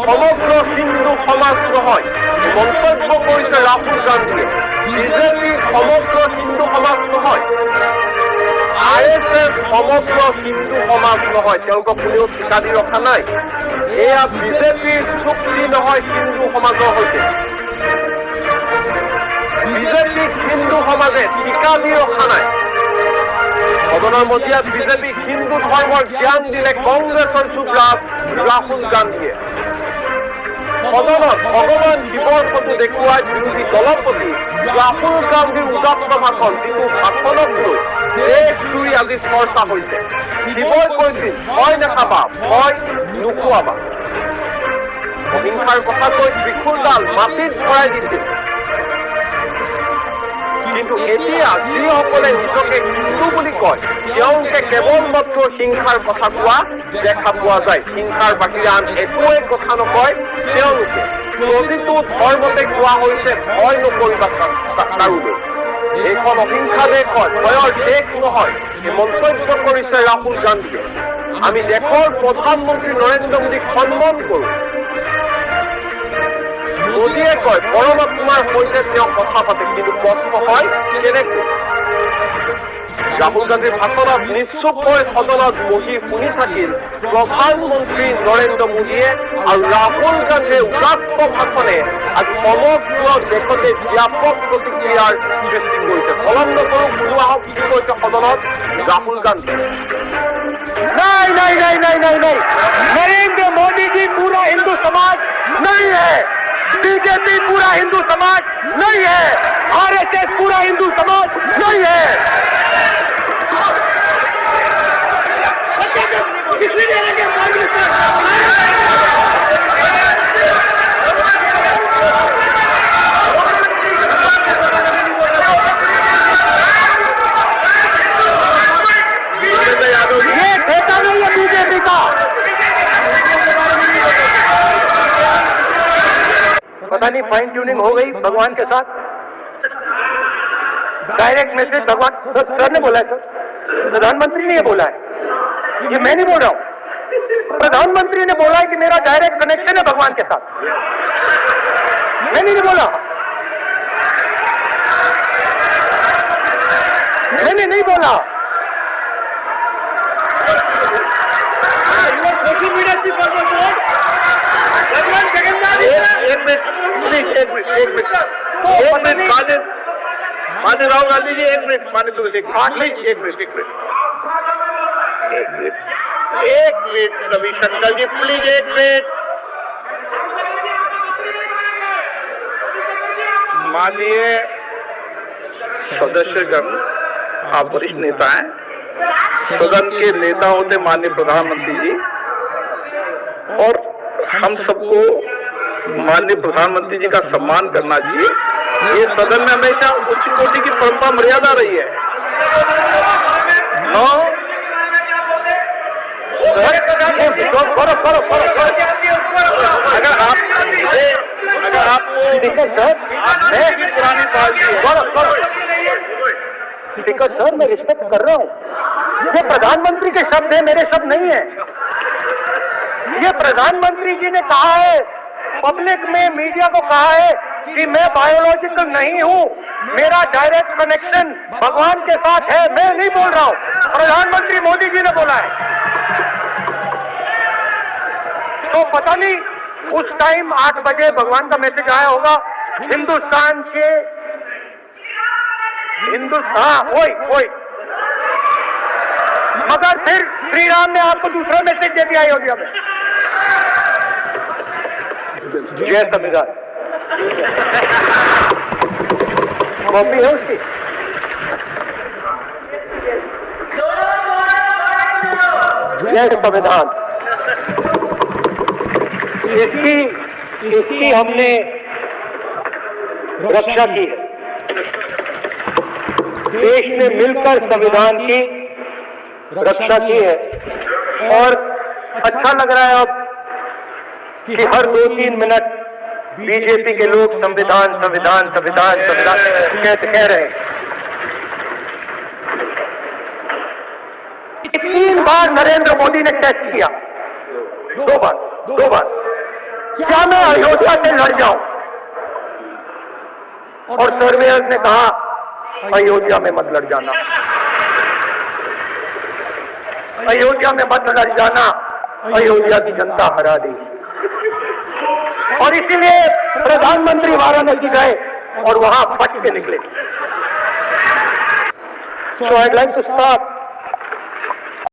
সমগ্ৰ হিন্দু সমাজ নহয় মন্তব্য কৰিছে ৰাহুল গান্ধীয়ে। বিজেপি সমগ্ৰ হিন্দু সমাজ নহয়, RSS সমগ্ৰ হিন্দু সমাজ নহয়, তেওঁলোকক কোনেও ঠিকা দি ৰখা নাই। এয়া বিজেপিৰ চুক্তি নহয় হিন্দু সমাজৰ সৈতে। বিজেপিক হিন্দু সমাজে ঠিকা দি ৰখা নাই। সদনৰ মজিয়াত বিজেপিক হিন্দু ধৰ্মৰ জ্ঞান দিলে কংগ্ৰেছৰ যুৱৰাজ ৰাহুল গান্ধীয়ে। সদনত ভগৱান শিৱৰ ফটো দেখুৱাই বিৰোধী দলৰ প্ৰতি ৰাহুল গান্ধীৰ উদাত্ত ভাষণ, যিটো ভাষণক লৈ দেশজুৰি আজি চৰ্চা হৈছে। শিৱই কৈছিল ভয় নাখাবা, ভয় নোখোৱাবা। অহিংসাৰ কথা কৈ ত্ৰিশূলডাল মাটিত ভৰাই দিছিল। কিন্তু এতিয়া যিসকলে নিজকে হিন্দু বুলি কয় তেওঁলোকে কেৱল মাত্ৰ হিংসাৰ কথা কোৱা দেখা পোৱা যায়। হিংসাৰ বাহিৰে আন একোৱে কথা নকয় তেওঁলোকে। প্ৰতিটো ধৰ্মতে কোৱা হৈছে ভয় নকৰিবা কাৰোলৈ। এইখন অহিংসা দেশ হয়, ভয়ৰ দেশ নহয়। এই মন্তব্য কৰিছে ৰাহুল গান্ধীয়ে। আমি দেশৰ প্ৰধানমন্ত্ৰী নৰেন্দ্ৰ মোদীক সন্মান কৰো। মোদীয়ে কয় পৰমাত্মাৰ সৈতে তেওঁ কথা পাতে, কিন্তু প্ৰশ্ন হয় কেনেকৈ? ৰাহুল গান্ধীৰ ভাষণত নিশ্চুপ হৈ সদনত বহি শুনি থাকিল প্ৰধানমন্ত্ৰী নৰেন্দ্ৰ মোদীয়ে, আৰু ৰাহুল গান্ধীৰ উদাত্ত ভাষণে আজি সমগ্ৰ দেশতে ব্যাপক প্ৰতিক্ৰিয়াৰ সৃষ্টি কৰিছে। কলম নকৰো, শুনো আহক কি কৈছে সদনত ৰাহুল গান্ধী। नहीं नहीं नहीं नहीं नहीं नहीं, नरेंद्र मोदी जी पूरा हिंदू समाज नहीं है, बीजेपी पूरा हिंदू समाज नहीं है, RSS पूरा हिंदू समाज नहीं है। ये ठेका नहीं है बीजेपी का। पता नहीं फाइन ट्यूनिंग हो गई भगवान के साथ। डायरेक्ट मैसेज भगवान सर ने बोला है, सर प्रधानमंत्री ने ये बोला है, ये मैं नहीं बोल रहा हूं। प्रधानमंत्री ने बोला है कि मेरा डायरेक्ट कनेक्शन है भगवान के साथ। मैंने नहीं बोला, मैंने नहीं बोला। मान्य राहुल गांधी जी, एक मिनट, मान्य एक मिनट रविशंकर जी प्लीज, एक मिनट। माननीय सदस्यगण, आप वरिष्ठ नेता हैं, सदन के नेता होते माननीय प्रधानमंत्री जी, और हम सबको माननीय प्रधानमंत्री जी का सम्मान करना चाहिए। ये सदन में हमेशा उच्च कोटि की परंपरा मर्यादा रही है। नो अगर आपको पुरानी स्पीकर सर, मैं रिस्पेक्ट कर रहा हूँ। ये प्रधानमंत्री के शब्द है, मेरे शब्द नहीं है। ये प्रधानमंत्री जी ने कहा है, पब्लिक में मीडिया को कहा है कि मैं बायोलॉजिकल नहीं हूँ, मेरा डायरेक्ट कनेक्शन भगवान के साथ है। मैं नहीं बोल रहा हूँ, प्रधानमंत्री मोदी जी ने बोला है। तो पता नहीं उस टाइम 8 बजे भगवान का मैसेज आया होगा हिंदुस्तान वही मगर फिर श्री राम ने आपको दूसरा मैसेज दे दिया अयोध्या में। जय संविधान कॉपी है उसकी। जय संविधान, इसकी हमने रक्षा की है। देश ने मिलकर संविधान की रक्षा की है, और अच्छा लग रहा है अब कि हर 2-3 मिनट बीजेपी के लोग संविधान संविधान संविधान संविधान कह रहे हैं। 3 बार नरेंद्र मोदी ने टेस्ट किया, 2 बार क्या मैं अयोध्या से लड़ जाऊं? और सर्वेयर्स ने कहा अयोध्या में मत लड़ जाना, अयोध्या में मत लड़ जाना, अयोध्या की जनता हरा देगी। और इसीलिए प्रधानमंत्री वाराणसी गए और वहां फट के निकले। So I'd like to start